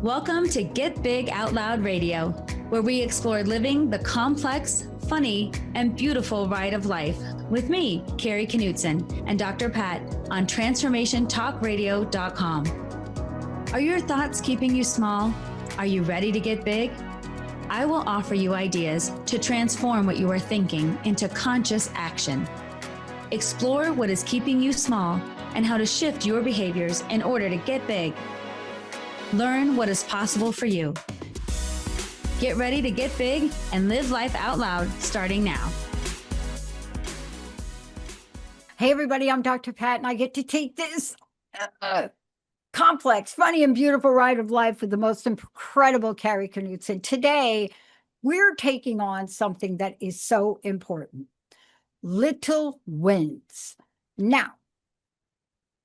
Welcome to Get Big Out Loud Radio, where we explore living the complex, funny, and beautiful ride of life with me, Kari Knutson, and Dr. Pat on transformationtalkradio.com. Are your thoughts keeping you small? Are you ready to get big? I will offer you ideas to transform what you are thinking into conscious action. Explore what is keeping you small and how to shift your behaviors in order to get big. Learn what is possible for you. Get ready to get big and live life out loud starting now. Hey, everybody, I'm Dr. Pat, and I get to take this complex, funny, and beautiful ride of life with the most incredible Kari Knutson. Today, we're taking on something that is so important. Little wins. Now,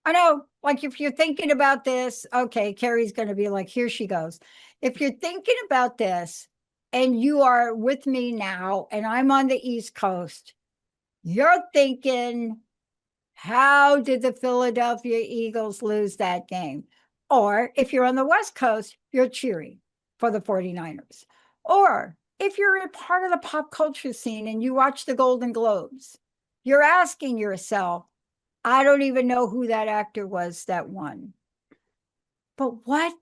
I know, like if you're thinking about this, okay, Kari's going to be like, here she goes. If you're thinking about this and you are with me now and I'm on the East Coast, you're thinking, how did the Philadelphia Eagles lose that game? Or if you're on the West Coast, you're cheering for the 49ers. Or if you're a part of the pop culture scene and you watch the Golden Globes, you're asking yourself, I don't even know who that actor was that won. But what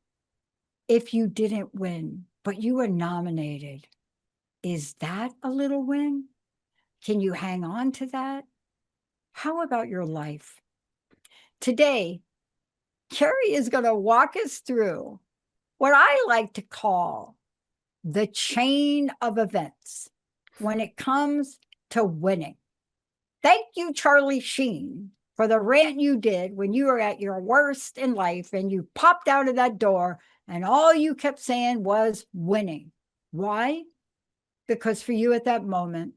if you didn't win, but you were nominated? Is that a little win? Can you hang on to that? How about your life? Today, Kari is going to walk us through what I like to call the chain of events when it comes to winning. Thank you, Charlie Sheen, for the rant you did when you were at your worst in life and you popped out of that door and all you kept saying was winning. Why? Because for you at that moment,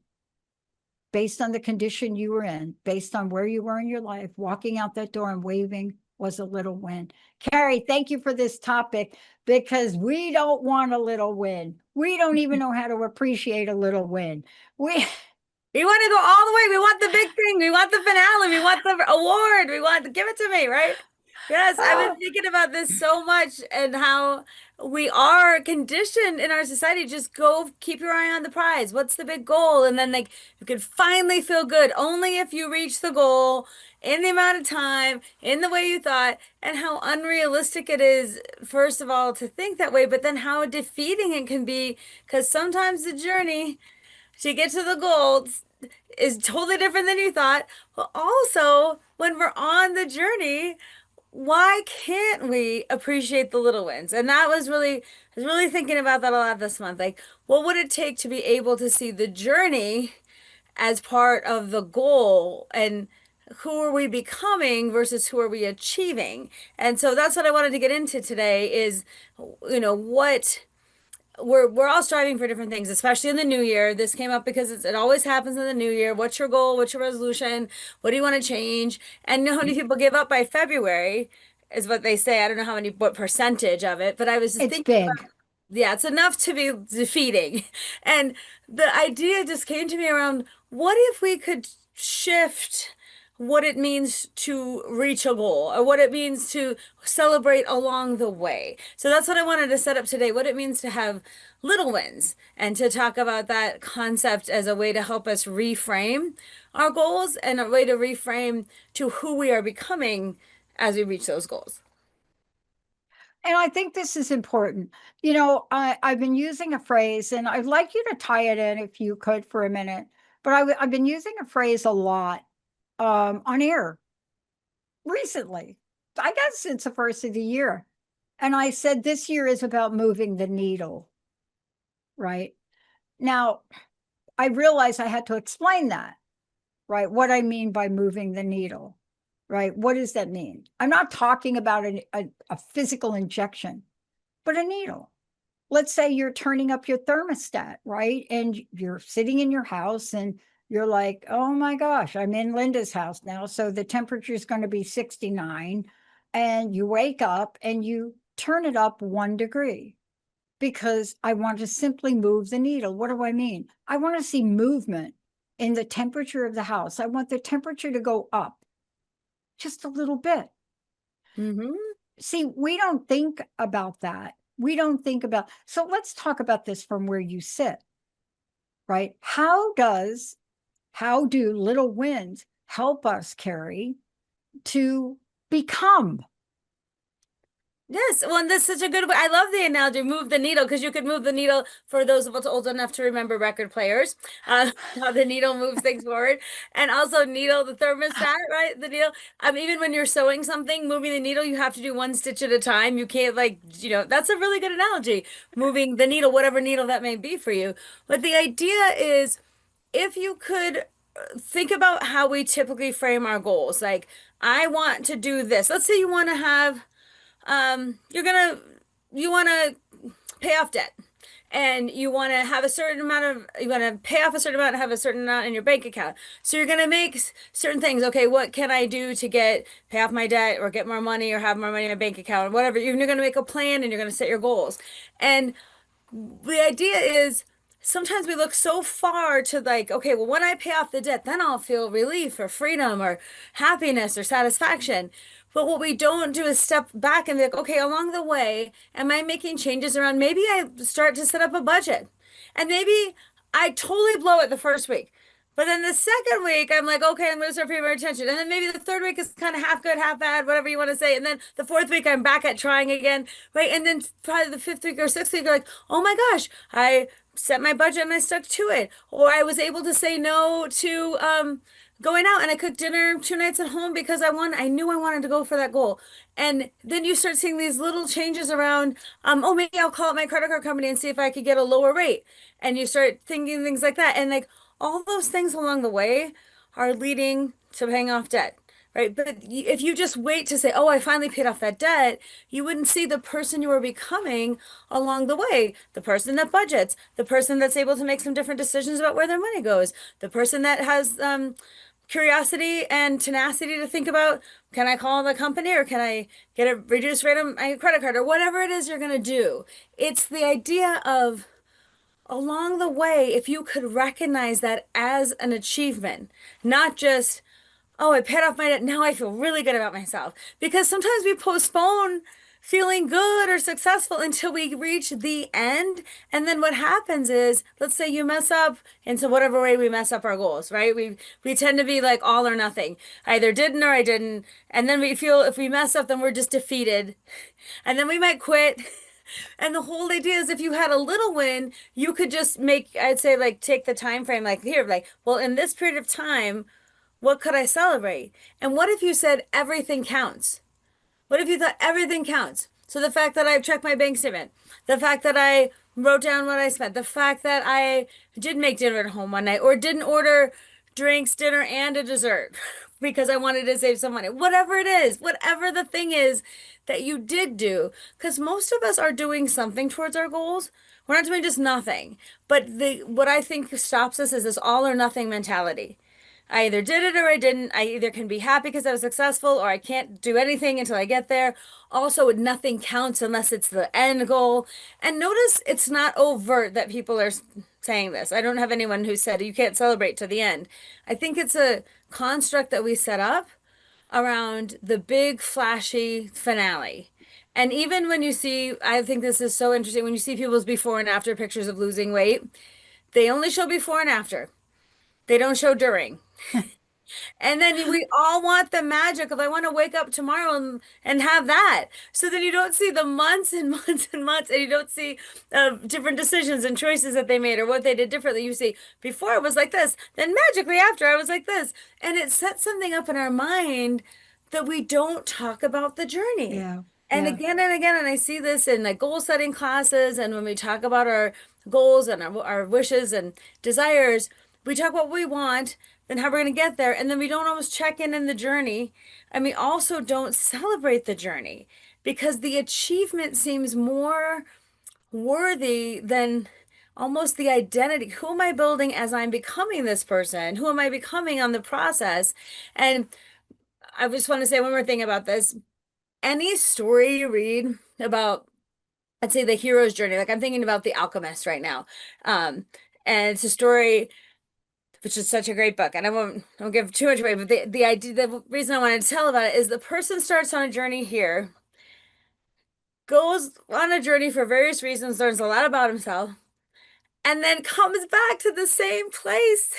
based on the condition you were in, based on where you were in your life, walking out that door and waving was a little win. Kari, thank you for this topic because we don't want a little win. We don't even know how to appreciate a little win. We want to go all the way. We want the big thing. We want the finale. We want the award. We want to give it to me, right? Yes, I've been thinking about this so much and how we are conditioned in our society. Just go keep your eye on the prize. What's the big goal? And then like you can finally feel good only if you reach the goal in the amount of time, in the way you thought, and how unrealistic it is, first of all, to think that way, but then how defeating it can be because sometimes the journey to get to the goal is totally different than you thought. But also, when we're on the journey, why can't we appreciate the little wins? And I was really thinking about that a lot this month. Like, what would it take to be able to see the journey as part of the goal? And who are we becoming versus who are we achieving? And so that's what I wanted to get into today is, what we're all striving for different things, especially in the new year. This came up because it always happens in the new year. What's your goal? What's your resolution? What do you want to change? And how many people give up by February is what they say. I don't know what percentage of it, but I was just it's thinking big. Yeah, it's enough to be defeating. And the idea just came to me around what if we could shift what it means to reach a goal or what it means to celebrate along the way. So that's what I wanted to set up today, what it means to have little wins and to talk about that concept as a way to help us reframe our goals and a way to reframe to who we are becoming as we reach those goals. And I think this is important. I've been using a phrase, and I'd like you to tie it in if you could for a minute, but I've been using a phrase a lot on air recently, I guess since the first of the year. And I said, this year is about moving the needle, right? Now, I realized I had to explain that, right? What I mean by moving the needle, right? What does that mean? I'm not talking about a physical injection, but a needle. Let's say you're turning up your thermostat, right? And you're sitting in your house and you're like, oh my gosh, I'm in Linda's house now. So the temperature is going to be 69. And you wake up and you turn it up 1 degree because I want to simply move the needle. What do I mean? I want to see movement in the temperature of the house. I want the temperature to go up just a little bit. Mm-hmm. See, we don't think about that We don't think about, so let's talk about this from where you sit, right? How do little wins help us, Kari, to become? Yes, well, and that's such a good way. I love the analogy, move the needle, because you could move the needle for those of us old enough to remember record players, how the needle moves things forward, and also needle the thermostat, right? The needle. Even when you're sewing something, moving the needle, you have to do one stitch at a time. You can't like, that's a really good analogy, moving the needle, whatever needle that may be for you. But the idea is, if you could think about how we typically frame our goals, like, I want to do this. Let's say you want to have you want to pay off debt, and you want to have a certain amount of, you want to pay off a certain amount and have a certain amount in your bank account. So you're going to make certain things. Okay, what can I do to pay off my debt or get more money or have more money in my bank account or whatever? You're going to make a plan and you're going to set your goals. And the idea is, sometimes we look so far to like, okay, well, when I pay off the debt, then I'll feel relief or freedom or happiness or satisfaction. But what we don't do is step back and be like, okay, along the way, am I making changes around? Maybe I start to set up a budget, and maybe I totally blow it the first week. But then the second week, I'm like, okay, I'm going to start paying more attention. And then maybe the third week is kind of half good, half bad, whatever you want to say. And then the fourth week, I'm back at trying again, right? And then probably the fifth week or sixth week, you're like, oh my gosh, I set my budget and I stuck to it. Or I was able to say no to going out, and I cooked dinner 2 nights at home because I knew I wanted to go for that goal. And then you start seeing these little changes around, oh, maybe I'll call up my credit card company and see if I could get a lower rate. And you start thinking things like that. And like, all those things along the way are leading to paying off debt, right? But if you just wait to say, oh, I finally paid off that debt, you wouldn't see the person you are becoming along the way. The person that budgets, the person that's able to make some different decisions about where their money goes, the person that has curiosity and tenacity to think about, can I call the company or can I get a reduced rate on my credit card or whatever it is you're going to do. It's the idea of, along the way, if you could recognize that as an achievement, not just, oh, I paid off my debt, now I feel really good about myself. Because sometimes we postpone feeling good or successful until we reach the end. And then what happens is, let's say you mess up, and so whatever way we mess up our goals, right? We tend to be like all or nothing. I either didn't or I didn't. And then we feel if we mess up, then we're just defeated. And then we might quit. And the whole idea is, if you had a little win, you could just make, I'd say, like, take the time frame, like, here, like, well, in this period of time, what could I celebrate? And what if you said everything counts? What if you thought everything counts? So the fact that I checked my bank statement, the fact that I wrote down what I spent, the fact that I did make dinner at home one night or didn't order drinks, dinner, and a dessert because I wanted to save some money. Whatever it is, whatever the thing is that you did do, because most of us are doing something towards our goals. We're not doing just nothing. But what I think stops us is this all or nothing mentality. I either did it or I didn't. I either can be happy because I was successful, or I can't do anything until I get there. Also, nothing counts unless it's the end goal. And notice it's not overt that people are saying this. I don't have anyone who said you can't celebrate to the end. I think it's a construct that we set up around the big, flashy finale. And even when you see, I think this is so interesting, when you see people's before and after pictures of losing weight, they only show before and after. They don't show during. And then we all want the magic of, I want to wake up tomorrow and have that. So then you don't see the months and months and months, and you don't see different decisions and choices that they made or what they did differently. You see, before it was like this, then magically after I was like this. And it sets something up in our mind that we don't talk about the journey. Yeah. And Yeah. again and again, and I see this in like goal setting classes, and when we talk about our goals and our wishes and desires, we talk about what we want, then how we're going to get there, and then we don't always check in the journey, and we also don't celebrate the journey because the achievement seems more worthy than almost the identity. Who am I building as I'm becoming this person? Who am I becoming on the process? And I just want to say one more thing about this. Any story you read about, I'd say, the hero's journey, like I'm thinking about The Alchemist right now. And it's a story which is such a great book, and I won't give too much away, but the idea, the reason I wanted to tell about it is the person starts on a journey here, goes on a journey for various reasons, learns a lot about himself, and then comes back to the same place.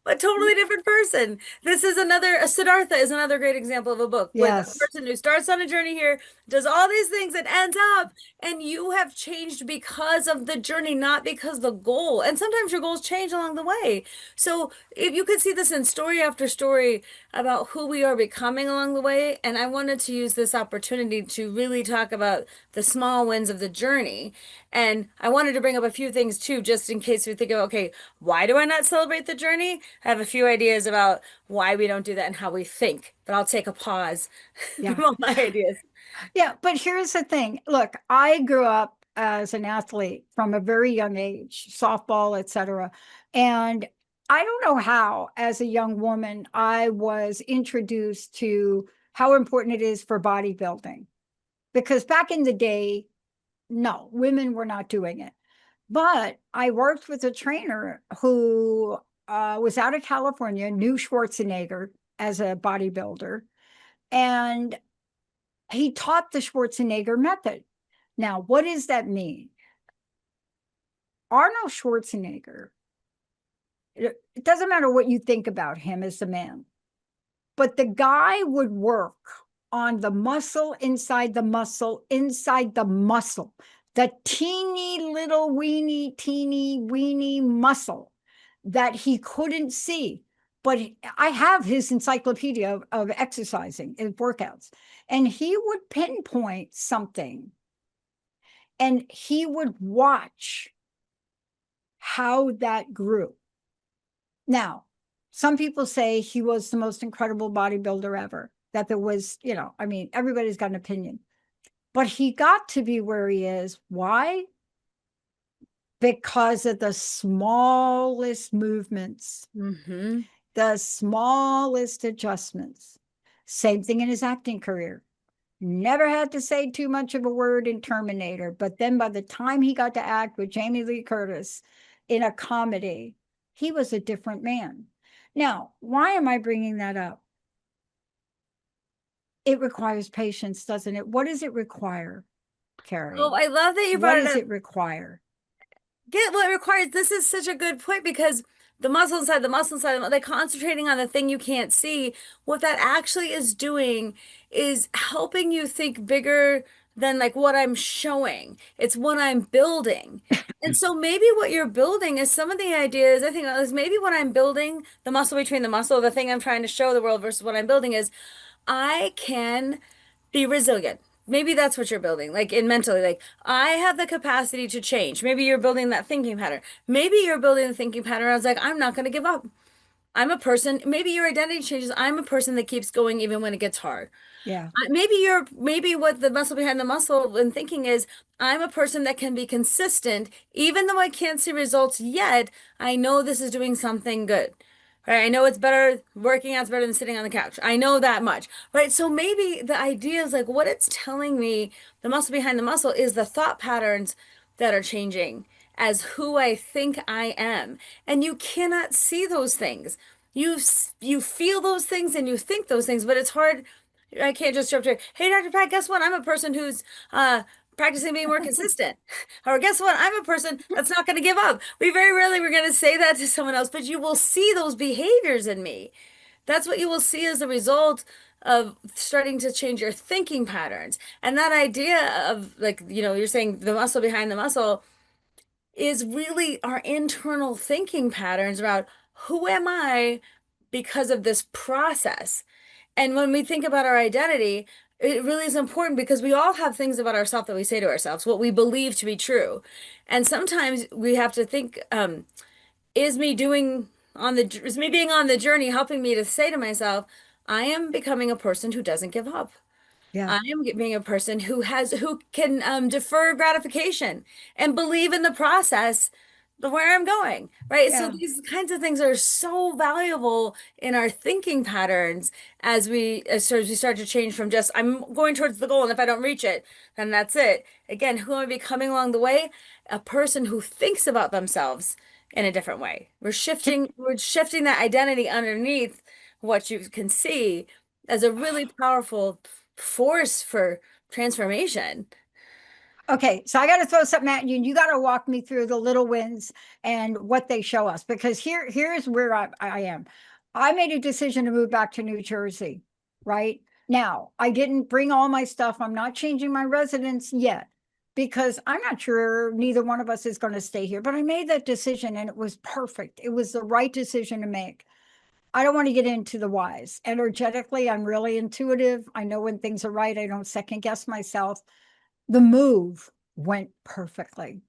A totally different person. This is another, Siddhartha is another great example of a book with a Yes. person who starts on a journey here, does all these things, and ends up, and you have changed because of the journey, not because the goal. And sometimes your goals change along the way. So if you could see this in story after story about who we are becoming along the way, and I wanted to use this opportunity to really talk about the small wins of the journey. And I wanted to bring up a few things too, just in case we think of, okay, why do I not celebrate the journey? I have a few ideas about why we don't do that and how we think, but I'll take a pause Yeah. from all my ideas. Yeah. But here's the thing. Look, I grew up as an athlete from a very young age, softball, etc. And I don't know how, as a young woman, I was introduced to how important it is for bodybuilding. Because back in the day, no, women were not doing it. But I worked with a trainer who was out of California, knew Schwarzenegger as a bodybuilder, and he taught the Schwarzenegger method. Now, what does that mean? Arnold Schwarzenegger, it doesn't matter what you think about him as a man, but the guy would work on the muscle inside the muscle inside the muscle, the teeny little weeny teeny weeny muscle that he couldn't see. But I have his encyclopedia of exercising and workouts, and he would pinpoint something and he would watch how that grew. Now, some people say he was the most incredible bodybuilder ever, that there was, I mean, everybody's got an opinion. But he got to be where he is. Why? Because of the smallest movements, the smallest adjustments. Same thing in his acting career. Never had to say too much of a word in Terminator. But then by the time he got to act with Jamie Lee Curtis in a comedy, he was a different man. Now, why am I bringing that up? It requires patience, doesn't it? What does it require, Kari? Oh, I love that you What brought it does up. it require? Get what it requires. This is such a good point because the muscle inside, the muscle inside, like concentrating on the thing you can't see, what that actually is doing is helping you think bigger than like what I'm showing. It's what I'm building. And so maybe what you're building is some of the ideas, I think is maybe what I'm building, the muscle between the muscle, the thing I'm trying to show the world versus what I'm building is I can be resilient. Maybe that's what you're building, like in mentally, like I have the capacity to change. Maybe you're building that thinking pattern. Maybe you're building the thinking pattern. I was like, I'm not going to give up. I'm a person. Maybe your identity changes. I'm a person that keeps going even when it gets hard. Yeah. Maybe what the muscle behind the muscle and thinking is, I'm a person that can be consistent, even though I can't see results yet. I know this is doing something good. Right? I know it's better, working out's better than sitting on the couch. I know that much. Right? So maybe the idea is like what it's telling me, the muscle behind the muscle is the thought patterns that are changing as who I think I am. And you cannot see those things. You feel those things and you think those things, but it's hard. I can't just jump to, hey, Dr. Pat, guess what? I'm a person who's practicing being more consistent. Or guess what? I'm a person that's not going to give up. We very rarely we're going to say that to someone else, but you will see those behaviors in me. That's what you will see as a result of starting to change your thinking patterns. And that idea of like, you're saying the muscle behind the muscle is really our internal thinking patterns about who am I because of this process. And when we think about our identity, it really is important because we all have things about ourselves that we say to ourselves, what we believe to be true. And sometimes we have to think, is me is me being on the journey helping me to say to myself, I am becoming a person who doesn't give up. Yeah. I am being a person who can defer gratification and believe in the process of where I'm going, right? So Yeah. these kinds of things are so valuable in our thinking patterns as we start to change from just I'm going towards the goal and if I don't reach it, then that's it. Again, who am I becoming along the way? A person who thinks about themselves in a different way. We're shifting that identity underneath what you can see as a really powerful force for transformation. Okay, so I got to throw something at you, and you got to walk me through the little wins and what they show us. Because here's where I am. I made a decision to move back to New Jersey, right? Now, I didn't bring all my stuff. I'm not changing my residence yet because I'm not sure neither one of us is going to stay here. But I made that decision and it was perfect. It was the right decision to make. I don't want to get into the whys. Energetically, I'm really intuitive. I know when things are right. I don't second guess myself. The move went perfectly.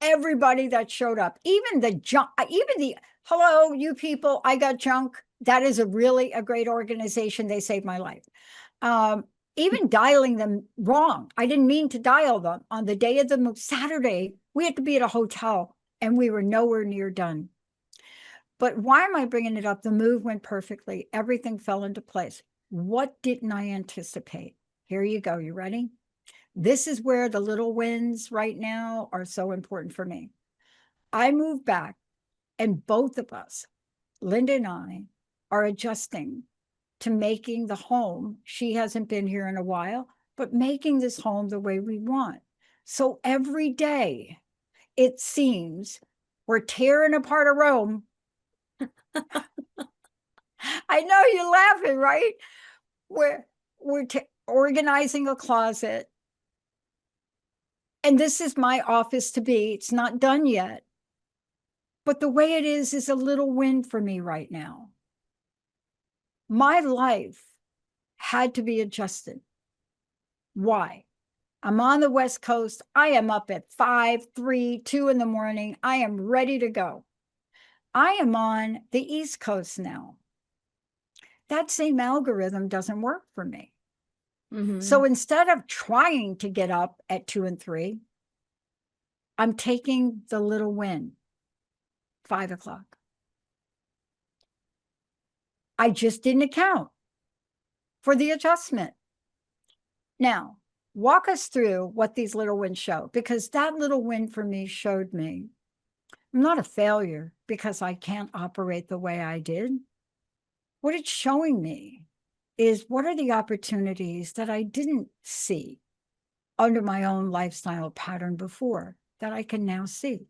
Everybody that showed up, even the junk, even the hello, you people, I got junk. That is a great organization. They saved my life. Even dialing them wrong. I didn't mean to dial them. On the day of the move, Saturday, we had to be at a hotel and we were nowhere near done. But why am I bringing it up? The move went perfectly. Everything fell into place. What didn't I anticipate? Here you go. You ready? This is where the little wins right now are so important for me. I moved back, and both of us, Linda and I, are adjusting to making the home. She hasn't been here in a while, but making this home the way we want. So every day, it seems we're tearing apart a room. I know you're laughing, right? We're organizing a closet. And this is my office to be. It's not done yet. But the way it is a little win for me right now. My life had to be adjusted. Why? I'm on the West Coast. I am up at 5, 3, 2 in the morning. I am ready to go. I am on the East Coast now. That same algorithm doesn't work for me. Mm-hmm. So instead of trying to get up at 2 and 3, I'm taking the little win, 5 o'clock. I just didn't account for the adjustment. Now, walk us through what these little wins show, because that little win for me showed me I'm not a failure because I can't operate the way I did. What it's showing me is what are the opportunities that I didn't see under my own lifestyle pattern before that I can now see.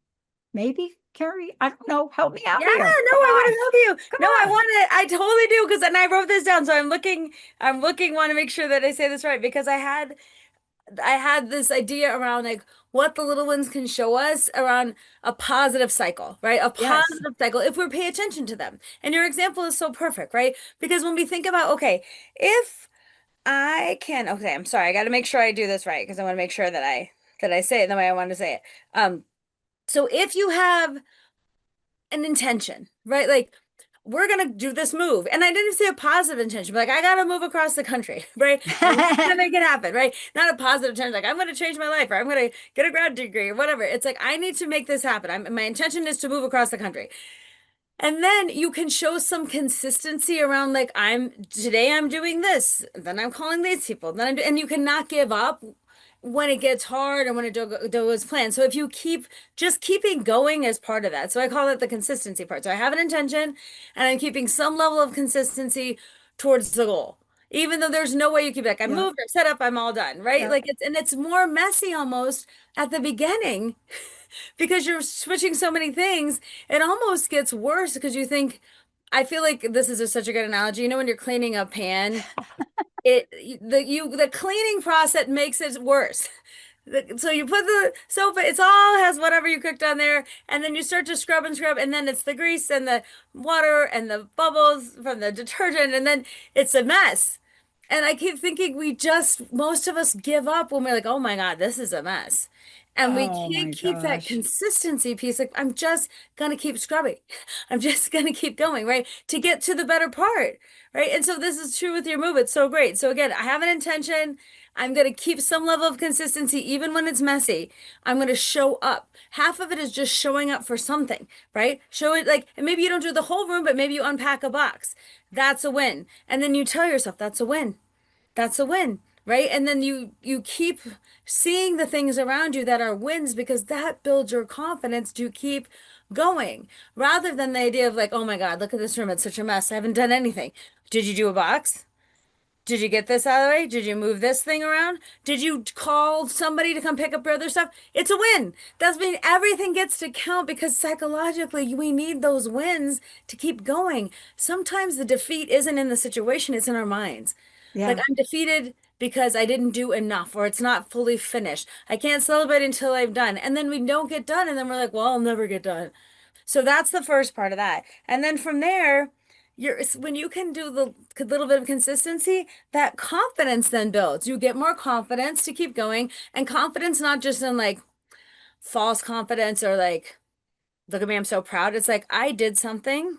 Maybe, Kari, I don't know, help me out Yeah, here. no, Come I want on. to help you. Come No, I on. want to, I totally do, because and I wrote this down, so I'm looking, want to make sure that I say this right, because I had this idea around like what the little ones can show us around a positive cycle, right? A Yes. positive cycle if we pay attention to them. And your example is so perfect, right? Because when we think about, okay, if I can, okay, I'm sorry, I got to make sure I do this right because I want to make sure that I say it the way I want to say it. So if you have an intention, right? Like we're gonna do this move. And I didn't say a positive intention, but like I gotta move across the country, right? I'm gonna make it happen, right? Not a positive intention, like I'm gonna change my life or I'm gonna get a grad degree or whatever. It's like I need to make this happen. My intention is to move across the country. And then you can show some consistency around like today I'm doing this, then I'm calling these people, and you cannot give up when it gets hard and when it goes planned. So if you keeping going as part of that. So I call it the consistency part. So I have an intention and I'm keeping some level of consistency towards the goal. Even though there's no way you keep like I Yeah. moved, I'm set up, I'm all done, right? Yeah. Like it's more messy almost at the beginning because you're switching so many things. It almost gets worse because you think, I feel like this is such a good analogy. You know, when you're cleaning a pan, the cleaning process makes it worse. So you put the soap, it's all has whatever you cooked on there, and then you start to scrub and scrub, and then it's the grease and the water and the bubbles from the detergent, and then it's a mess. And I keep thinking most of us give up when we're like, oh my God, this is a mess. And we Oh can't my keep that gosh. consistency piece. Like, I'm just gonna keep scrubbing. I'm just gonna keep going, right? To get to the better part, right? And so this is true with your move. It's so great. So again, I have an intention. I'm gonna keep some level of consistency, even when it's messy. I'm gonna show up. Half of it is just showing up for something, right? Show it like, and maybe you don't do the whole room, but maybe you unpack a box. That's a win. And then you tell yourself, that's a win. That's a win, right? And then you keep seeing the things around you that are wins because that builds your confidence to keep going rather than the idea of like, oh my God, look at this room, it's such a mess. I haven't done anything. Did you do a box? Did you get this out of the way? Did you move this thing around? Did you call somebody to come pick up your other stuff? It's a win. That's mean everything gets to count because psychologically we need those wins to keep going. Sometimes the defeat isn't in the situation, it's in our minds. Like Yeah. I'm defeated because I didn't do enough or it's not fully finished. I can't celebrate until I'm done. And then we don't get done and then we're like, well, I'll never get done. So that's the first part of that. And then from there, when you can do the little bit of consistency, that confidence then builds. You get more confidence to keep going, and confidence not just in like false confidence or like, look at me, I'm so proud. It's like I did something,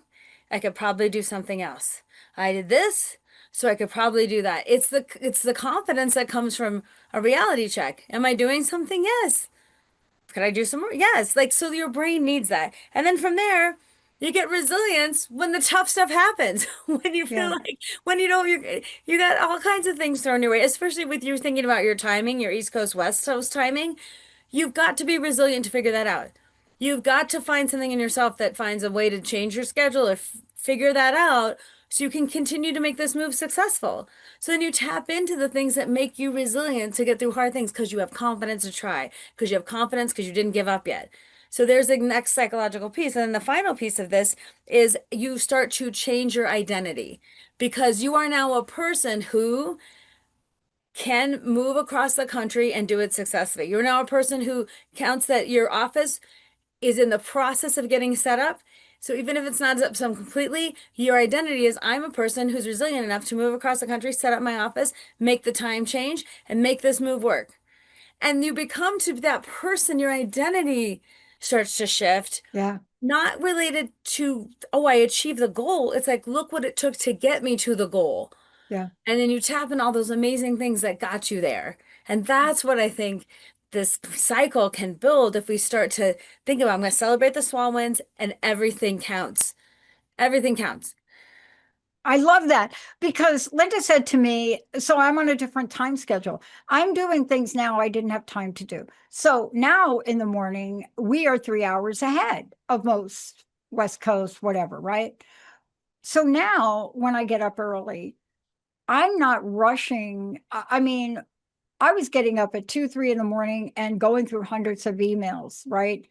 I could probably do something else. I did this, so I could probably do that. It's the confidence that comes from a reality check. Am I doing something? Yes. Could I do some more? Yes. Like, so your brain needs that. And then from there, you get resilience when the tough stuff happens. When you feel Yeah. like, when you know, you got all kinds of things thrown your way, especially with you thinking about your timing, your East Coast, West Coast timing. You've got to be resilient to figure that out. You've got to find something in yourself that finds a way to change your schedule or figure that out so you can continue to make this move successful. So then you tap into the things that make you resilient to get through hard things because you have confidence to try, because you have confidence because you didn't give up yet. So there's the next psychological piece. And then the final piece of this is you start to change your identity because you are now a person who can move across the country and do it successfully. You're now a person who counts that your office is in the process of getting set up. So even if it's not up some completely, your identity is I'm a person who's resilient enough to move across the country, set up my office, make the time change, and make this move work. And you become to that person, your identity starts to shift, Yeah. not related to, oh, I achieved the goal. It's like, look what it took to get me to the goal. Yeah. And then you tap in all those amazing things that got you there. And that's what I think this cycle can build if we start to think about, I'm going to celebrate the small wins and everything counts. Everything counts. I love that because Linda said to me, so I'm on a different time schedule. I'm doing things now I didn't have time to do. So now in the morning, we are 3 hours ahead of most West Coast, whatever, right? So now when I get up early, I'm not rushing. I mean, I was getting up at 2, 3 in the morning and going through hundreds of emails, right?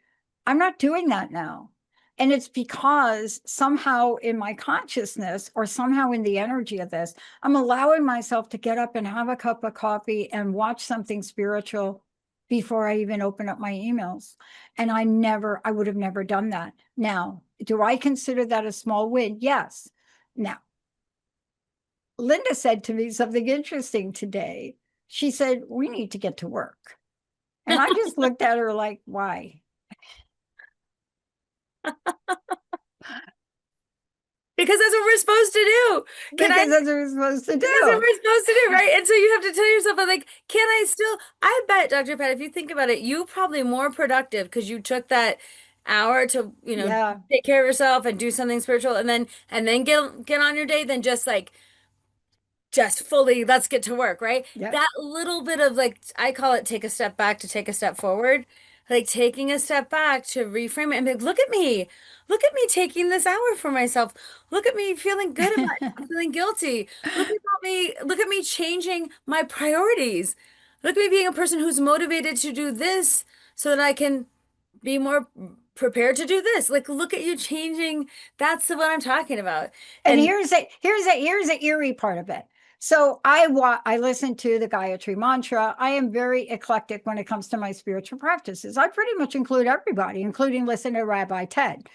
I'm not doing that now. And it's because somehow in my consciousness or somehow in the energy of this, I'm allowing myself to get up and have a cup of coffee and watch something spiritual before I even open up my emails. And I would have never done that. Now, do I consider that a small win? Yes. Now, Linda said to me something interesting today. She said, we need to get to work. And I just looked at her like, why? Because that's what we're supposed to do. Because that's what we're supposed to do. That's what we're supposed to do, right? And so you have to tell yourself, like, can I still? I bet, Dr. Pat, if you think about it, you probably more productive because you took that hour to, Yeah. take care of yourself and do something spiritual, and then get on your day than just fully let's get to work, right? Yep. That little bit of like I call it take a step back to take a step forward, like taking a step back to reframe it and be like, look at me taking this hour for myself. Look at me feeling good about it. I'm feeling guilty. Look at me changing my priorities. Look at me being a person who's motivated to do this so that I can be more prepared to do this. Like, look at you changing. That's what I'm talking about. And here's the eerie part of it. So I listen to the Gayatri mantra. I am very eclectic when it comes to my spiritual practices. I pretty much include everybody, including listen to Rabbi Ted.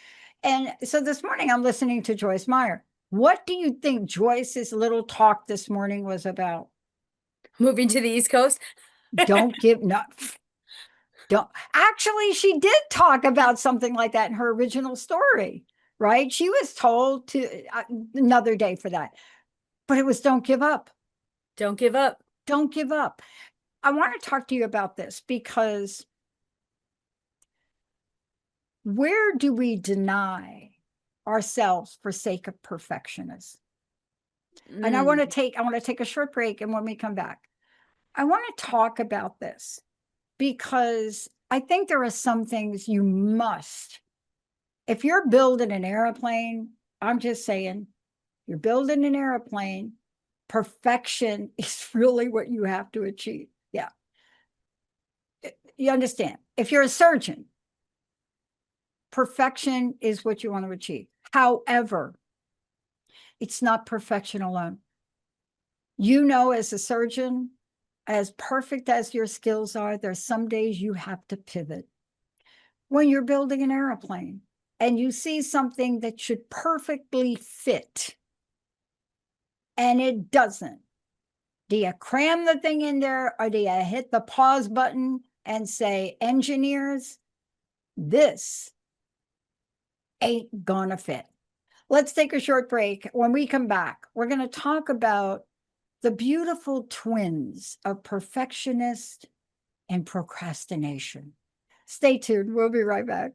And so this morning I'm listening to Joyce Meyer. What do you think Joyce's little talk this morning was about? Moving to the East Coast. Don't give not. Don't actually, she did talk about something like that in her original story, right? She was told to another day for that, but it was don't give up. Don't give up. Don't give up. I want to talk to you about this because where do we deny ourselves for sake of perfectionists? And I want to take a short break, and when we come back, I want to talk about this because I think there are some things you must. If you're building an airplane, I'm just saying, you're building an airplane, Perfection is really what you have to achieve. Yeah. You understand? If you're a surgeon, perfection is what you want to achieve. However, it's not perfection alone. You know, as a surgeon, as perfect as your skills are, there's some days you have to pivot. When you're building an airplane and you see something that should perfectly fit and it doesn't, do you cram the thing in there or do you hit the pause button and say, engineers, this ain't gonna fit? Let's take a short break. When we come back, we're going to talk about the beautiful twins of perfectionist and procrastination. Stay tuned. We'll be right back.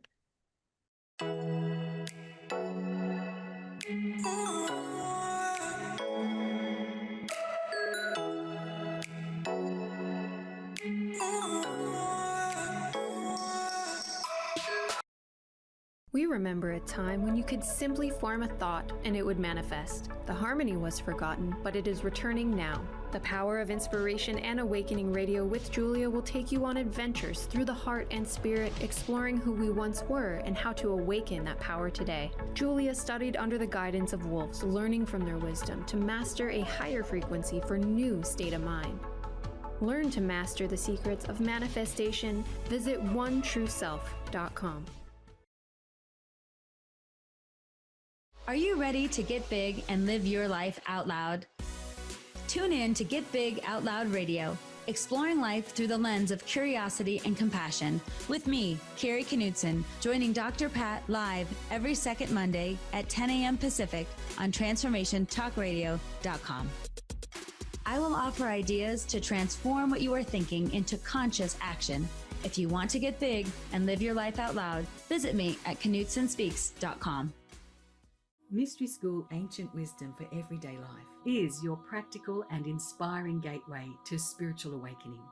We remember a time when you could simply form a thought and it would manifest. The harmony was forgotten, but it is returning now. The Power of Inspiration and Awakening Radio with Julia will take you on adventures through the heart and spirit, exploring who we once were and how to awaken that power today. Julia studied under the guidance of wolves, learning from their wisdom to master a higher frequency for new state of mind. Learn to master the secrets of manifestation. Visit onetrueself.com. Are you ready to get big and live your life out loud? Tune in to Get Big Out Loud Radio, exploring life through the lens of curiosity and compassion, with me, Kari Knutson, joining Dr. Pat live every second Monday at 10 a.m. Pacific on TransformationTalkRadio.com. I will offer ideas to transform what you are thinking into conscious action. If you want to get big and live your life out loud, visit me at KnutsonSpeaks.com. Mystery School Ancient Wisdom for Everyday Life is your practical and inspiring gateway to spiritual awakening.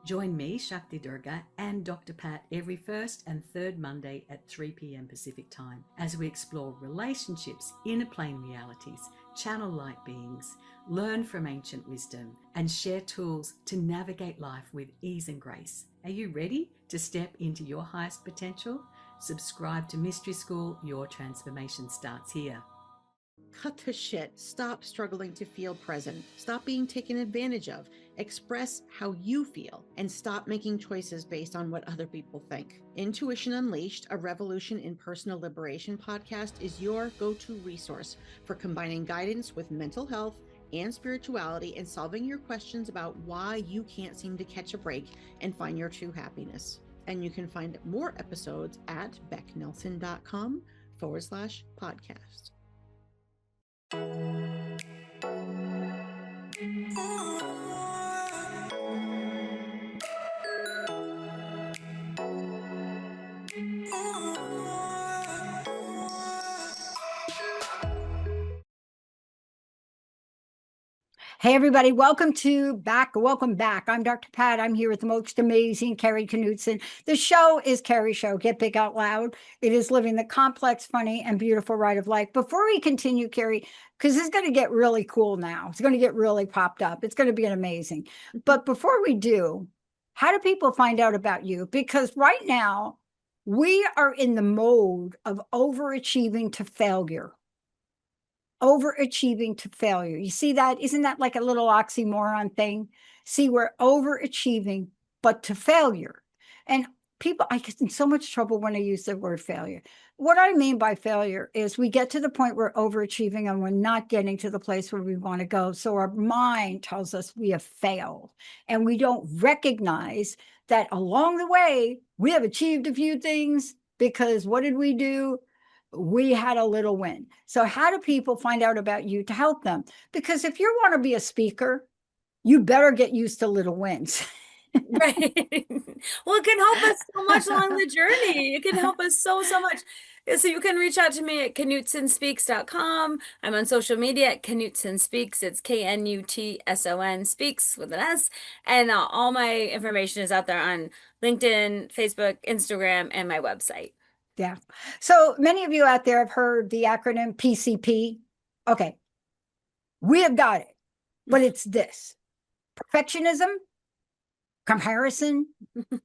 Join me, Shakti Durga, and Dr. Pat every first and third Monday at 3 p.m. Pacific Time as we explore relationships, inner plane realities, channel light beings, learn from ancient wisdom, and share tools to navigate life with ease and grace. Are you ready to step into your highest potential? Subscribe to Mystery School. Your transformation starts here. Cut the shit. Stop struggling to feel present. Stop being taken advantage of. Express how you feel and stop making choices based on what other people think. Intuition Unleashed, a revolution in personal liberation podcast, is your go-to resource for combining guidance with mental health and spirituality and solving your questions about why you can't seem to catch a break and find your true happiness. And you can find more episodes at becknelson.com/podcast. Hey, everybody, welcome back. I'm Dr. Pat. I'm here with the most amazing Kari Knutson. The show is Kari Show, Get Big Out Loud. It is living the complex, funny, and beautiful ride of life. Before we continue, Kari, because it's going to get really cool now. It's going to get really popped up. It's going to be amazing. But before we do, how do people find out about you? Because right now, we are in the mode of overachieving to failure. Overachieving to failure. You see that? Isn't that like a little oxymoron thing? See, we're overachieving, but to failure. And people, I get in so much trouble when I use the word failure. What I mean by failure is we get to the point where overachieving and we're not getting to the place where we want to go. So our mind tells us we have failed and we don't recognize that along the way, we have achieved a few things because what did we do? We had a little win. So how do people find out about you to help them? Because if you want to be a speaker, you better get used to little wins. Right. Well, it can help us so much along the journey. It can help us so much. So you can reach out to me at KnutsonSpeaks.com. I'm on social media at Knutson Speaks. It's Knutson Speaks with an S. And all my information is out there on LinkedIn, Facebook, Instagram, and my website. Yeah. So many of you out there have heard the acronym PCP. Okay. We have got it. but it's this: perfectionism, comparison,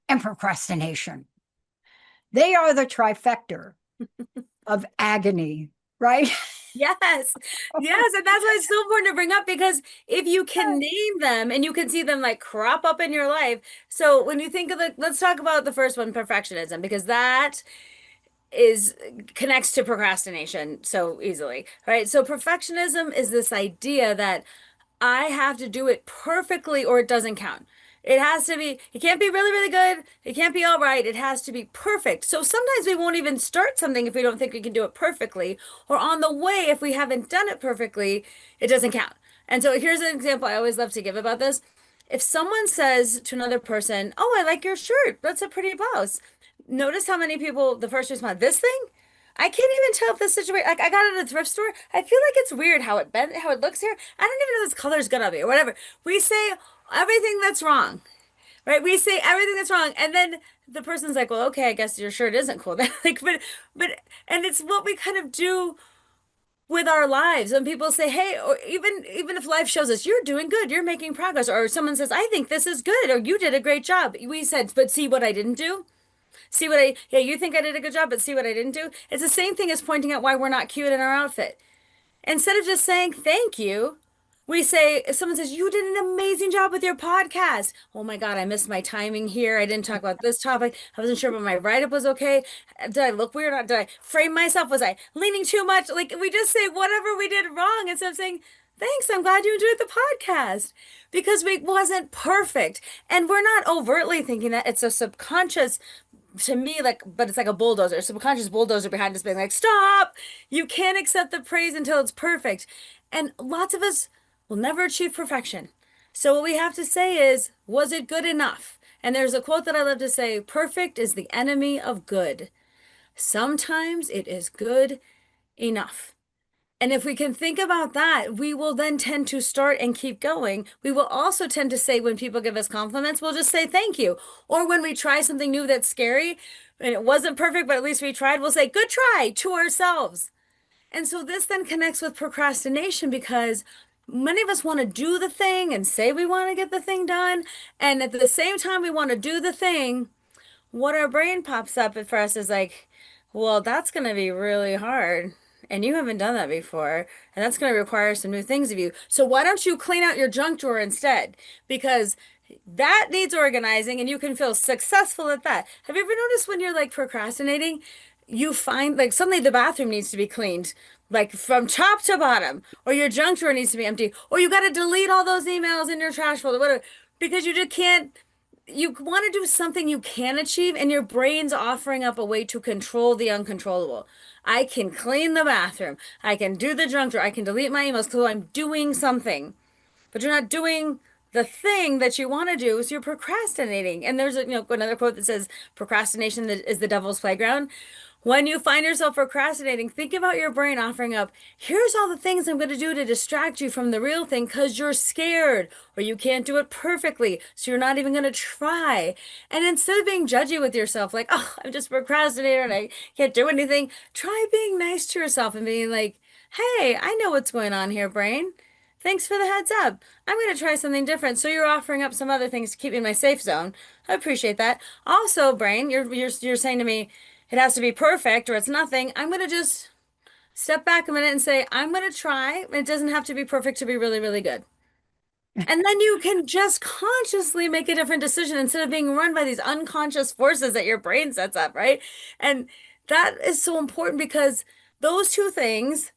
and procrastination. They are the trifecta of agony, right? Yes. Yes. And that's why it's so important to bring up, because if you can name them and you can see them like crop up in your life. So when you think of let's talk about the first one, perfectionism, because that is connects to procrastination so easily, right? So perfectionism is this idea that I have to do it perfectly or it doesn't count. It has to be, it can't be really, really good. It can't be all right. It has to be perfect. So sometimes we won't even start something if we don't think we can do it perfectly. Or on the way, if we haven't done it perfectly, it doesn't count. And so here's an example I always love to give about this. If someone says to another person, "Oh, I like your shirt. That's a pretty blouse." Notice how many people, the first response, "This thing?" I can't even tell if this situation, like I got it at a thrift store. I feel like it's weird how it bent, how it looks here. I don't even know this color's gonna be or whatever. We say everything that's wrong, right? We say everything that's wrong, and then the person's like, "Well, okay, I guess your shirt isn't cool." Like, but, and it's what we kind of do with our lives. When people say, "Hey," or even if life shows us you're doing good, you're making progress, or someone says, "I think this is good," or "You did a great job," we said, "But see what I didn't do." See what yeah, you think I did a good job, but see what I didn't do? It's the same thing as pointing out why we're not cute in our outfit. Instead of just saying thank you, we say, if someone says, "You did an amazing job with your podcast." "Oh my God, I missed my timing here. I didn't talk about this topic. I wasn't sure, but my write-up was okay. Did I look weird? Did I frame myself? Was I leaning too much?" Like we just say whatever we did wrong instead of saying, "Thanks, I'm glad you enjoyed the podcast." Because we wasn't perfect. And we're not overtly thinking that. It's a subconscious to me, like, but it's like a bulldozer, subconscious bulldozer behind us being like, "Stop! You can't accept the praise until it's perfect." And lots of us will never achieve perfection. So what we have to say is, was it good enough? And there's a quote that I love to say, "Perfect is the enemy of good. Sometimes it is good enough." And if we can think about that, we will then tend to start and keep going. We will also tend to say, when people give us compliments, we'll just say thank you. Or when we try something new that's scary and it wasn't perfect, but at least we tried, we'll say, "Good try," to ourselves. And so this then connects with procrastination, because many of us want to do the thing and say we want to get the thing done. And at the same time we want to do the thing, what our brain pops up for us is like, "Well, that's going to be really hard. And you haven't done that before. And that's going to require some new things of you. So why don't you clean out your junk drawer instead? Because that needs organizing and you can feel successful at that." Have you ever noticed when you're like procrastinating, you find like suddenly the bathroom needs to be cleaned, like from top to bottom, or your junk drawer needs to be empty, or you got to delete all those emails in your trash folder, whatever, because you just can't, you want to do something you can achieve, and your brain's offering up a way to control the uncontrollable. I can clean the bathroom. I can do the junk drawer. I can delete my emails because I'm doing something. But you're not doing the thing that you want to do, so you're procrastinating. And there's another quote that says, "Procrastination is the devil's playground." When you find yourself procrastinating, think about your brain offering up, "Here's all the things I'm going to do to distract you from the real thing because you're scared or you can't do it perfectly. So you're not even going to try." And instead of being judgy with yourself, like, "Oh, I'm just a procrastinator and I can't do anything," try being nice to yourself and being like, "Hey, I know what's going on here, brain. Thanks for the heads up. I'm going to try something different." So you're offering up some other things to keep me in my safe zone. I appreciate that. Also, brain, you're saying to me, it has to be perfect or it's nothing. I'm going to just step back a minute and say, "I'm going to try. It doesn't have to be perfect to be really, really good." And then you can just consciously make a different decision instead of being run by these unconscious forces that your brain sets up, right? And that is so important, because those two things.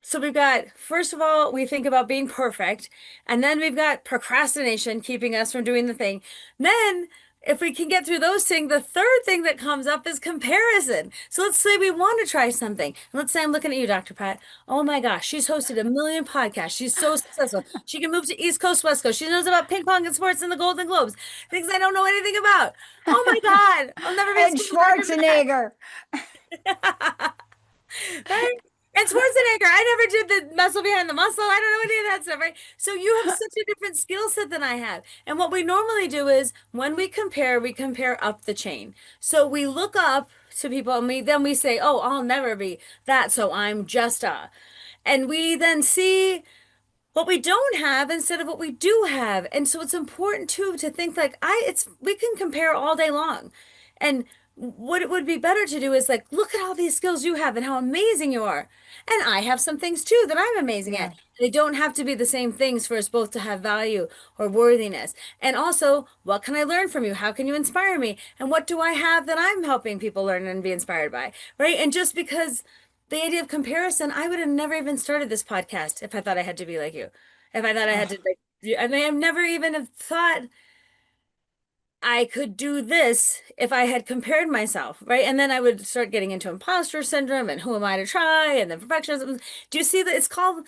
So we've got, first of all, we think about being perfect, and then we've got procrastination keeping us from doing the thing. Then, if we can get through those things, the third thing that comes up is comparison. So let's say we want to try something. And let's say I'm looking at you, Dr. Pat. "Oh my gosh, she's hosted a million podcasts. She's so successful. She can move to East Coast, West Coast. She knows about ping pong and sports and the Golden Globes, things I don't know anything about. Oh my God, I'll never be And as cool as Dr. Schwarzenegger. Right? And Schwarzenegger, I never did the muscle behind the muscle. I don't know any of that stuff, right? So you have such a different skill set than I have. And what we normally do is when we compare up the chain. So we look up to people and we say, "Oh, I'll never be that, so I'm just a." And we then see what we don't have instead of what we do have. And so it's important too to think like we can compare all day long. And what it would be better to do is like look at all these skills you have and how amazing you are. And I have some things too that I'm amazing Yeah. at. They don't have to be the same things for us both to have value or worthiness. And also, what can I learn from you? How can you inspire me? And what do I have that I'm helping people learn and be inspired by? Right? And just because the idea of comparison, I would have never even started this podcast if I thought I had to be like you. If I thought I had to Oh, like, I mean, I've never even have thought I could do this if I had compared myself, right? And then I would start getting into imposter syndrome and who am I to try and then perfectionism. Do you see that it's called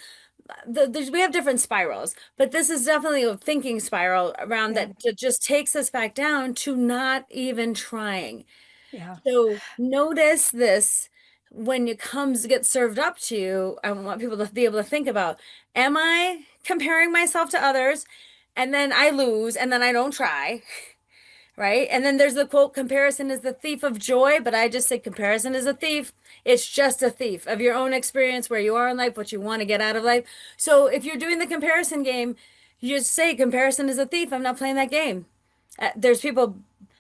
we have different spirals, but this is definitely a thinking spiral around yeah. that just takes us back down to not even trying. Yeah. So notice this when it comes get served up to you. I want people to be able to think about, am I comparing myself to others? And then I lose and then I don't try, right? And then there's the quote, comparison is the thief of joy, but I just say comparison is a thief. It's just a thief of your own experience, where you are in life, what you want to get out of life. So if you're doing the comparison game, you just say comparison is a thief. I'm not playing that game. There's people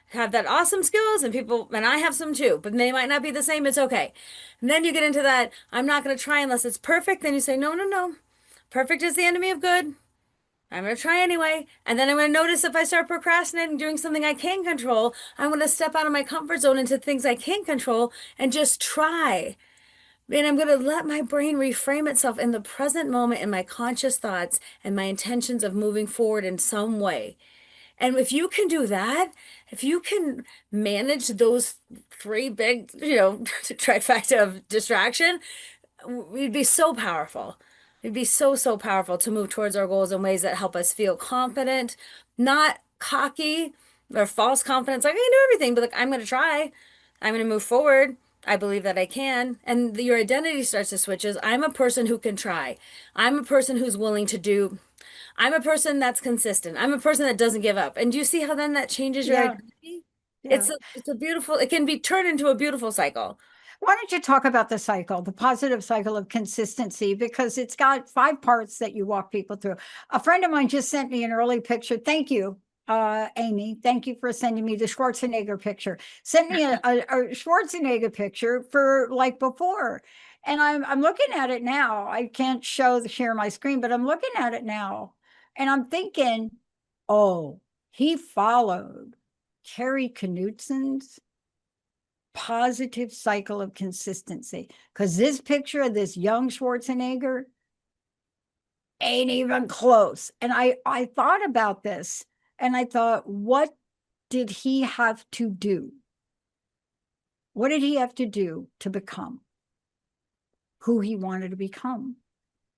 have that awesome skills and people, and I have some too, but they might not be the same. It's okay. And then you get into that, I'm not going to try unless it's perfect. Then you say, no, no, no. Perfect is the enemy of good. I'm going to try anyway. And then I'm going to notice if I start procrastinating, doing something I can control, I'm going to step out of my comfort zone into things I can't control and just try. And I'm going to let my brain reframe itself in the present moment in my conscious thoughts and my intentions of moving forward in some way. And if you can do that, if you can manage those three big, trifecta of distraction, we'd be so powerful. It'd be so, so powerful to move towards our goals in ways that help us feel confident, not cocky or false confidence. Like I can do everything, but like I'm going to try. I'm going to move forward. I believe that I can. And your identity starts to switch is I'm a person who can try. I'm a person who's willing to do. I'm a person that's consistent. I'm a person that doesn't give up. And do you see how then that changes your Yeah. identity? Yeah. It's a beautiful, it can be turned into a beautiful cycle. Why don't you talk about the cycle, the positive cycle of consistency, because it's got 5 parts that you walk people through. A friend of mine just sent me an early picture. Thank you, Amy. Thank you for sending me the Schwarzenegger picture. Sent me a Schwarzenegger picture for like before. And I'm looking at it now. I can't share my screen, but I'm looking at it now. And I'm thinking, oh, he followed Kari Knutson's positive cycle of consistency, because this picture of this young Schwarzenegger ain't even close. And I thought about this and I thought, what did he have to do? What did he have to do to become who he wanted to become?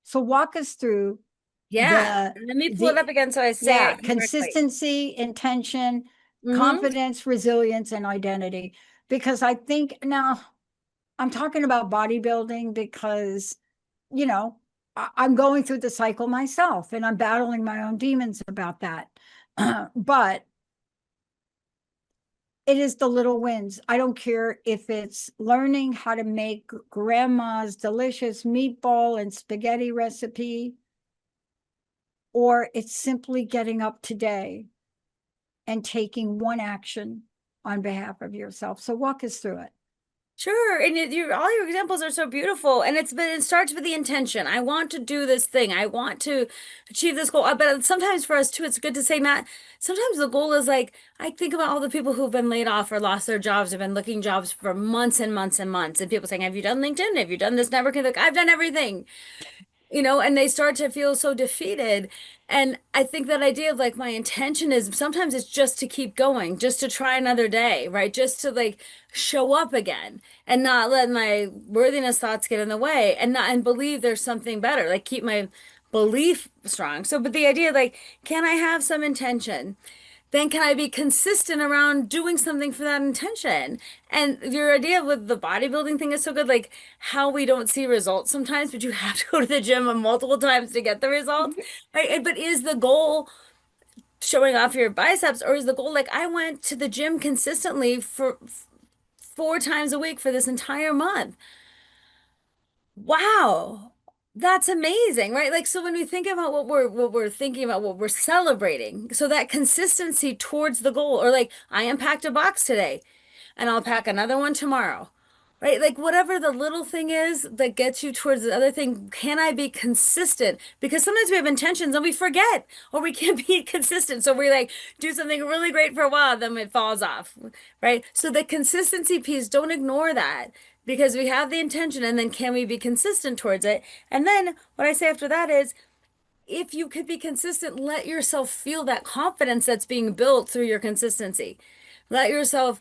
So walk us through Yeah. the Let me pull it up again so I say yeah, it correctly. consistency, intention, Mhm. confidence, resilience, and identity. Because I think now I'm talking about bodybuilding because, I'm going through the cycle myself and I'm battling my own demons about that. But it is the little wins. I don't care if it's learning how to make grandma's delicious meatball and spaghetti recipe, or it's simply getting up today and taking one action on behalf of yourself. So walk us through it. Sure. And all your examples are so beautiful. And it starts with the intention. I want to do this thing. I want to achieve this goal. But sometimes for us too, it's good to say sometimes the goal is like, I think about all the people who've been laid off or lost their jobs, have been looking jobs for months and months and months. And people saying, have you done LinkedIn? Have you done this networking? Like, I've done everything. And they start to feel so defeated. And I think that idea of like my intention is sometimes it's just to keep going, just to try another day, right? Just to like show up again and not let my worthiness thoughts get in the way and believe there's something better, like keep my belief strong. So, but the idea like, can I have some intention? Then can I be consistent around doing something for that intention? And your idea with the bodybuilding thing is so good, like how we don't see results sometimes, but you have to go to the gym multiple times to get the results, right? But is the goal showing off your biceps, or is the goal like I went to the gym consistently for 4 times a week for this entire month? Wow. That's amazing, right? Like, so when we think about what we're thinking about, what we're celebrating, so that consistency towards the goal, or like, I unpacked a box today and I'll pack another one tomorrow, right? Like, whatever the little thing is that gets you towards the other thing, can I be consistent? Because sometimes we have intentions and we forget, or we can't be consistent. So we like do something really great for a while, then it falls off, right? So the consistency piece, don't ignore that, because we have the intention, and then can we be consistent towards it? And then what I say after that is, if you could be consistent, let yourself feel that confidence that's being built through your consistency. Let yourself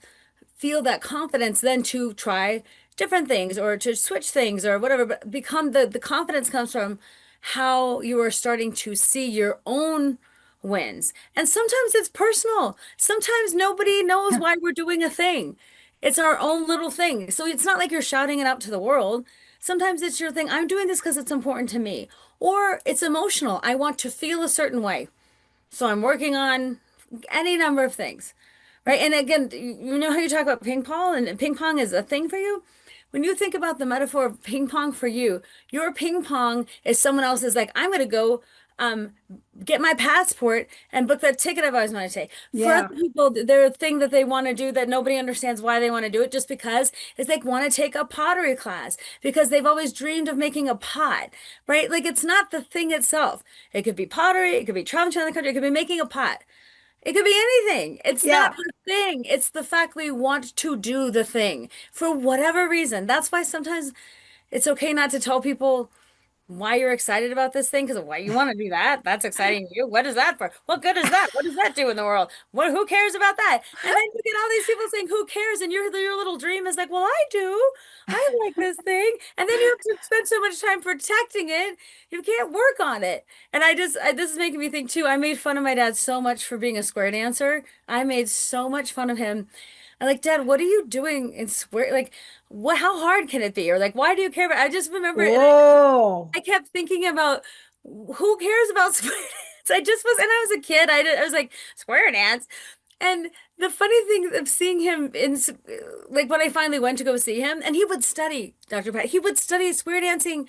feel that confidence then to try different things or to switch things or whatever. But become the confidence comes from how you are starting to see your own wins. And sometimes it's personal. Sometimes nobody knows why we're doing a thing. It's our own little thing. So it's not like you're shouting it out to the world. Sometimes it's your thing. I'm doing this because it's important to me. Or it's emotional. I want to feel a certain way. So I'm working on any number of things. Right. And again, you know how you talk about ping pong, and ping pong is a thing for you? When you think about the metaphor of ping pong for you, your ping pong is someone else's, like, I'm going to go um, get my passport and book that ticket I've always wanted to take. For Yeah. other people, their thing that they want to do that nobody understands why they want to do it just because is they want to take a pottery class because they've always dreamed of making a pot, right? Like, it's not the thing itself. It could be pottery, it could be traveling to another country, it could be making a pot. It could be anything. It's Yeah. not the thing. It's the fact we want to do the thing for whatever reason. That's why sometimes it's okay not to tell people why you're excited about this thing, because why you want to do that. That's exciting to you. What is that for? What good is that? What does that do in the world? Who cares about that? And then you get all these people saying, who cares? And your little dream is like, well, I do. I like this thing. And then you have to spend so much time protecting it. You can't work on it. And this is making me think too. I made fun of my dad so much for being a square dancer. I made so much fun of him. I'm like, Dad, what are you doing in square? Like, what, how hard can it be? Or like, why do you care about, I just remember, and Whoa. I kept thinking about, who cares about square dance? I just was, and I was a kid. I was like, square dance. And the funny thing of seeing him like, when I finally went to go see him, and he would study, Dr. Pat, he would study square dancing.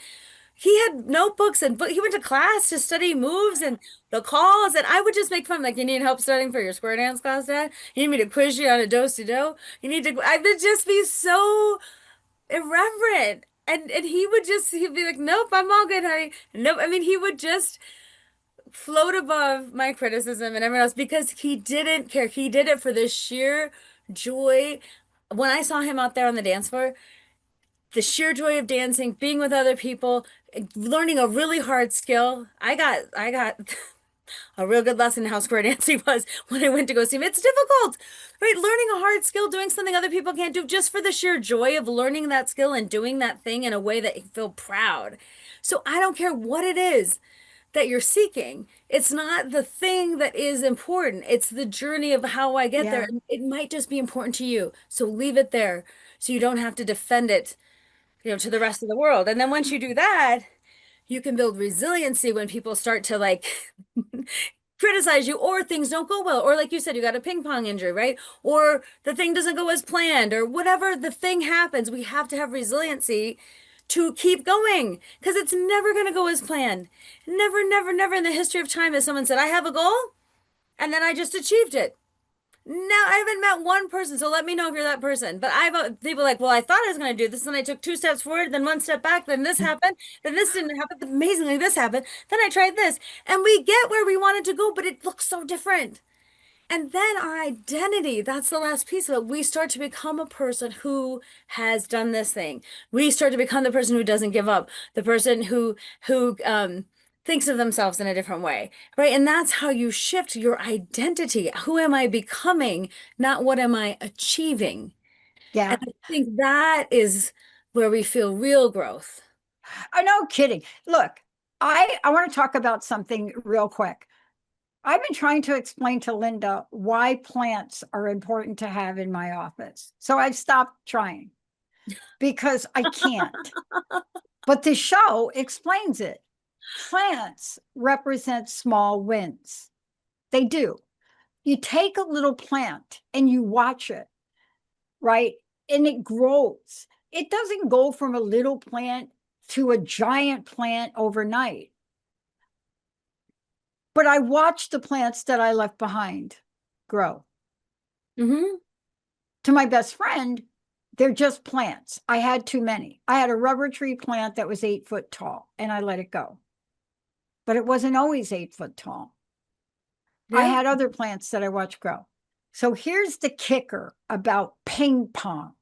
He had notebooks and he went to class to study moves and the calls. And I would just make fun, like, you need help studying for your square dance class, Dad? You need me to quiz you on a do-si-do? You need to, I would just be so irreverent. And he'd be like, nope, I'm all good, honey. Nope. I mean, he would just float above my criticism and everyone else because he didn't care. He did it for the sheer joy. When I saw him out there on the dance floor, the sheer joy of dancing, being with other people, learning a really hard skill. I got a real good lesson in how square dancing was when I went to go see him. It's difficult, right? Learning a hard skill, doing something other people can't do, just for the sheer joy of learning that skill and doing that thing in a way that you feel proud. So I don't care what it is that you're seeking. It's not the thing that is important. It's the journey of how I get there. Yeah. And it might just be important to you. So leave it there so you don't have to defend it, to the rest of the world. And then once you do that, you can build resiliency when people start to like criticize you, or things don't go well, or like you said, you got a ping pong injury, right? Or the thing doesn't go as planned, or whatever the thing happens. We have to have resiliency to keep going, because it's never going to go as planned. Never, never, never in the history of time has someone said, I have a goal and then I just achieved it. No, I haven't met one person, so let me know if you're that person. But I've people like, well, I thought I was going to do this, and I took 2 steps forward, then 1 step back, then this happened, then this didn't happen, but amazingly this happened, then I tried this, and we get where we wanted to go, but it looks so different. And then our identity, that's the last piece of it. We start to become a person who has done this thing. We start to become the person who doesn't give up, the person who thinks of themselves in a different way, right? And that's how you shift your identity. Who am I becoming, not what am I achieving? Yeah. And I think that is where we feel real growth. Oh, no kidding. Look, I want to talk about something real quick. I've been trying to explain to Linda why plants are important to have in my office. So I've stopped trying because I can't. But the show explains it. Plants represent small wins. They do. You take a little plant and you watch it, right? And it grows. It doesn't go from a little plant to a giant plant overnight. But I watched the plants that I left behind grow. Mm-hmm. To my best friend, they're just plants. I had too many. I had a rubber tree plant that was 8 foot tall, and I let it go. But it wasn't always 8 foot tall. I Yeah. had other plants that I watched grow. So here's the kicker about ping pong.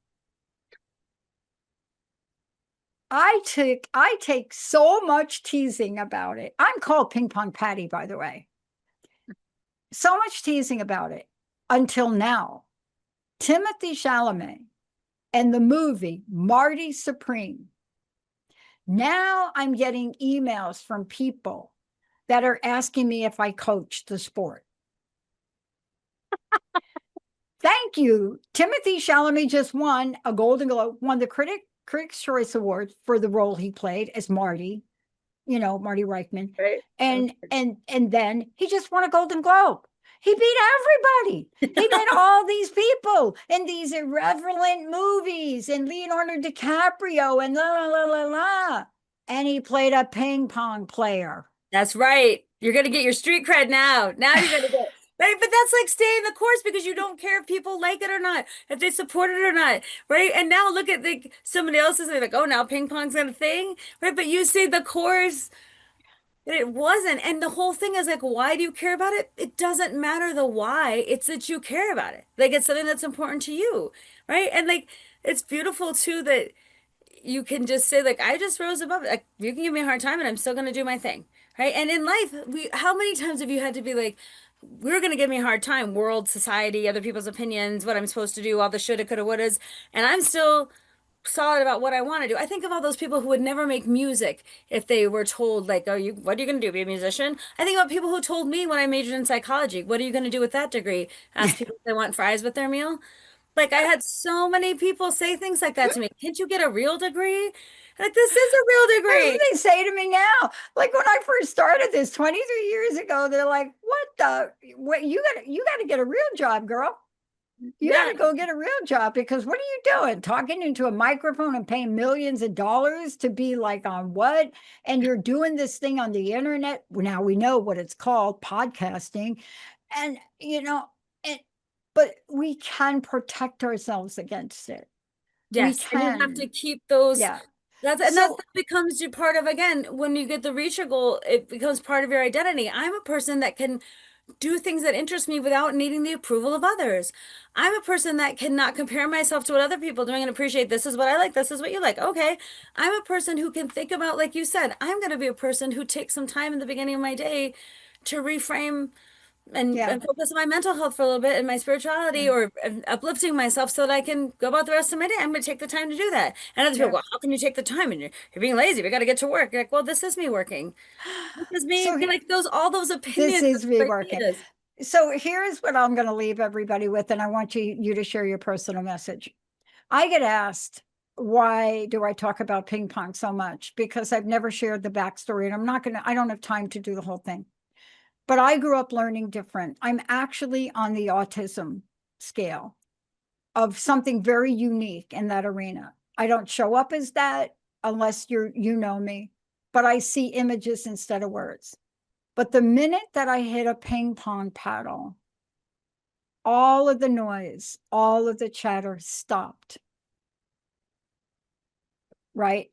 I take so much teasing about it. I'm called Ping Pong Patty, by the way. So much teasing about it until now. Timothy Chalamet and the movie Marty Supreme. Now I'm getting emails from people that are asking me if I coach the sport. Thank you. Timothy Chalamet just won a Golden Globe, won the Critics' Choice Award for the role he played as Marty, Marty Reichman. Right. And then he just won a Golden Globe. He beat everybody. He beat all these people in these irreverent movies and Leonardo DiCaprio and la la la la la. And he played a ping pong player. That's right. You're going to get your street cred now. Now you're going to get, right? But that's like staying the course because you don't care if people like it or not, if they support it or not, right? And now look at somebody else is like, oh, now ping pong's not a thing, right? But you say the course. It wasn't. And the whole thing is like, why do you care about it? It doesn't matter the why. It's that you care about it. Like it's something that's important to you, right? And like it's beautiful too that you can just say like, I just rose above it. Like, you can give me a hard time and I'm still going to do my thing, right? And in life, how many times have you had to be like, we're going to give me a hard time, world, society, other people's opinions, what I'm supposed to do, all the shoulda, coulda, wouldas, and I'm still solid about what I want to do. I think of all those people who would never make music if they were told like, oh, what are you going to do? Be a musician? I think about people who told me when I majored in psychology, what are you going to do with that degree? Ask people if they want fries with their meal. Like I had so many people say things like that to me. Can't you get a real degree? Like this is a real That's degree. what they say to me now. Like when I first started this 23 years ago, they're like, what you got to get a real job, girl. You got to go get a real job because what are you doing? Talking into a microphone and paying millions of dollars to be like on what? And you're doing this thing on the internet. Now we know what it's called, podcasting. And, but we can protect ourselves against it. Yes, We and you have can. to keep those. Yeah. That becomes your part of, again, when you get the reach your goal, it becomes part of your identity. I'm a person that can do things that interest me without needing the approval of others. I'm a person that cannot compare myself to what other people are doing and appreciate this is what I like, this is what you like. Okay. I'm a person who can think about, like you said, I'm going to be a person who takes some time in the beginning of my day to reframe and focus on my mental health for a little bit and my spirituality or uplifting myself so that I can go about the rest of my day. I'm going to take the time to do that. And other people, well, how can you take the time? And you're being lazy. We got to get to work. You're like, well, this is me working. This is me. So like all those opinions. This is me working. So here's what I'm going to leave everybody with. And I want you to share your personal message. I get asked, why do I talk about ping pong so much? Because I've never shared the backstory and I don't have time to do the whole thing. But I grew up learning different. I'm actually on the autism scale of something very unique in that arena. I don't show up as that unless you know me, but I see images instead of words. But the minute that I hit a ping pong paddle, all of the noise, all of the chatter stopped. Right?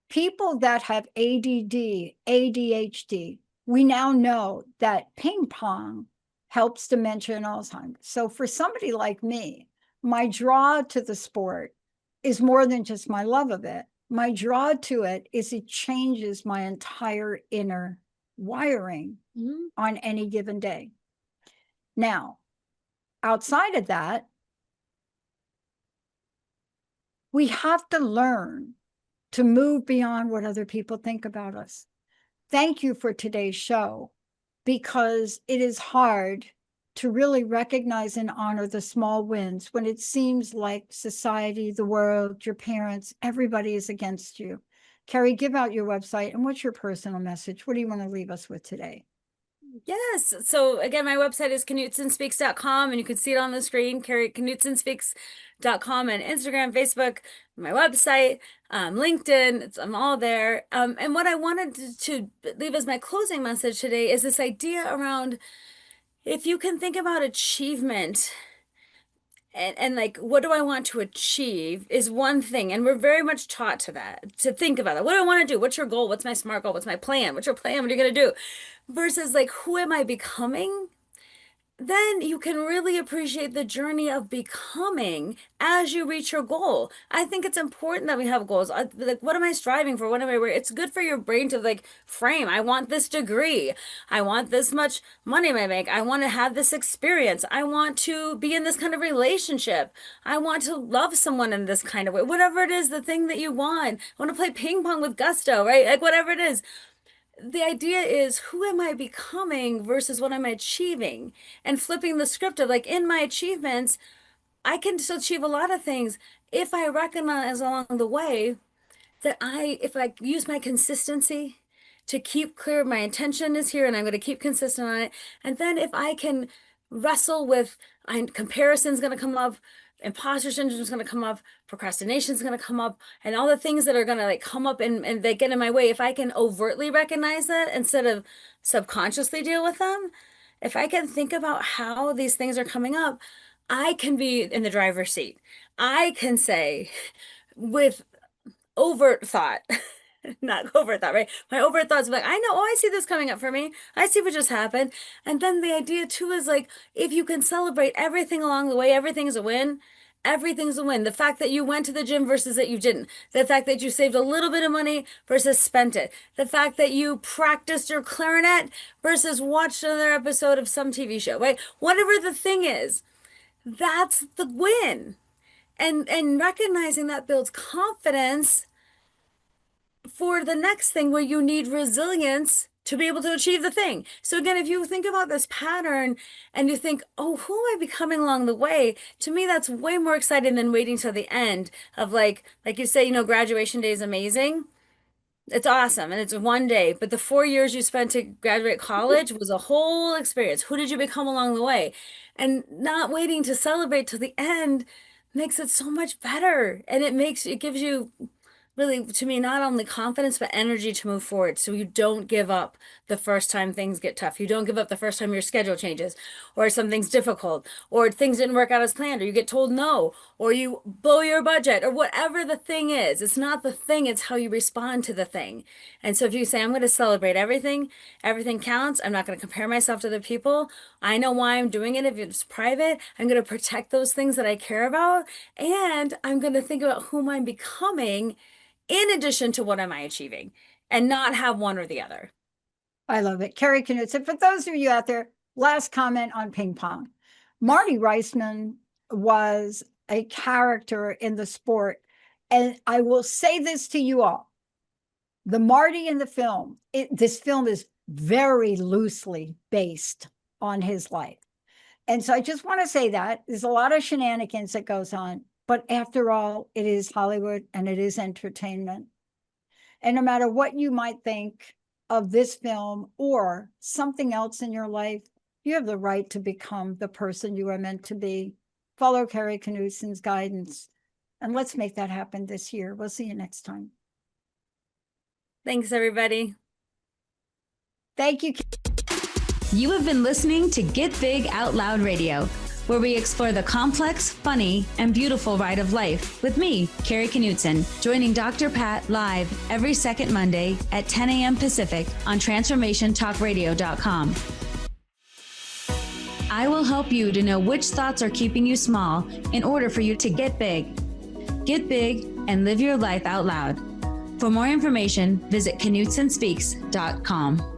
People that have ADD, ADHD, we now know that ping pong helps dementia and Alzheimer's. So for somebody like me, my draw to the sport is more than just my love of it. My draw to it is it changes my entire inner wiring on any given day. Now, outside of that, we have to learn to move beyond what other people think about us. Thank you for today's show, because it is hard to really recognize and honor the small wins when it seems like society, the world, your parents, everybody is against you. Kari, give out your website and what's your personal message? What do you want to leave us with today? Yes. So again, my website is KnutsonSpeaks.com, and you can see it on the screen, KnutsonSpeaks.com, and Instagram, Facebook, my website, LinkedIn, I'm all there. And what I wanted to leave as my closing message today is this idea around, if you can think about achievement and like, what do I want to achieve is one thing. And we're very much taught to think about it. What do I want to do? What's your goal? What's my SMART goal? What's my plan? What's your plan? What are you going to do? Versus like, who am I becoming? Then you can really appreciate the journey of becoming as you reach your goal. I think it's important that we have goals. Like, what am I striving for? What am I? It's good for your brain to like frame. I want this degree. I want this much money I make. I want to have this experience. I want to be in this kind of relationship. I want to love someone in this kind of way. Whatever it is, the thing that you want. I want to play ping pong with gusto, right? Like whatever it is. The idea is, who am I becoming versus what am I achieving? And flipping the script of like, in my achievements, I can still achieve a lot of things if I recognize along the way that if I use my consistency to keep clear, my intention is here and I'm going to keep consistent on it. And then if I can wrestle with, comparison's going to come up, imposter syndrome is going to come up, procrastination is going to come up, and all the things that are going to like come up and they get in my way. If I can overtly recognize that instead of subconsciously deal with them, if I can think about how these things are coming up, I can be in the driver's seat. I can say with overt thought, not covert thought, right? My overt thoughts are like, I know, oh, I see this coming up for me. I see what just happened. And then the idea too is like, if you can celebrate everything along the way, everything's a win. Everything's a win. The fact that you went to the gym versus that you didn't. The fact that you saved a little bit of money versus spent it. The fact that you practiced your clarinet versus watched another episode of some TV show, right? Whatever the thing is, that's the win. And recognizing that builds confidence for the next thing where you need resilience to be able to achieve the thing. So again, if you think about this pattern and you think, oh, who am I becoming along the way? To me, that's way more exciting than waiting till the end of like you say, graduation day is amazing. It's awesome. And it's one day, but the 4 years you spent to graduate college was a whole experience. Who did you become along the way? And not waiting to celebrate till the end makes it so much better. And it gives you really, to me, not only confidence, but energy to move forward. So you don't give up the first time things get tough. You don't give up the first time your schedule changes, or something's difficult, or things didn't work out as planned, or you get told no, or you blow your budget, or whatever the thing is. It's not the thing, it's how you respond to the thing. And so if you say, I'm going to celebrate everything counts, I'm not going to compare myself to other people. I know why I'm doing it. If it's private, I'm going to protect those things that I care about. And I'm going to think about whom I'm becoming in addition to what am I achieving, and not have one or the other. I love it. Kari Knutson. For those of you out there, last comment on ping pong. Marty Reisman was a character in the sport. And I will say this to you all. The Marty in the film, this film is very loosely based on his life. And so I just want to say that there's a lot of shenanigans that goes on. But after all, it is Hollywood and it is entertainment. And no matter what you might think of this film or something else in your life, you have the right to become the person you are meant to be. Follow Kari Knutson's guidance. And let's make that happen this year. We'll see you next time. Thanks, everybody. Thank you. You have been listening to Get Big Out Loud Radio, where we explore the complex, funny, and beautiful ride of life with me, Kari Knutson, joining Dr. Pat live every second Monday at 10 a.m. Pacific on TransformationTalkRadio.com. I will help you to know which thoughts are keeping you small in order for you to get big. Get big and live your life out loud. For more information, visit KnutsonSpeaks.com.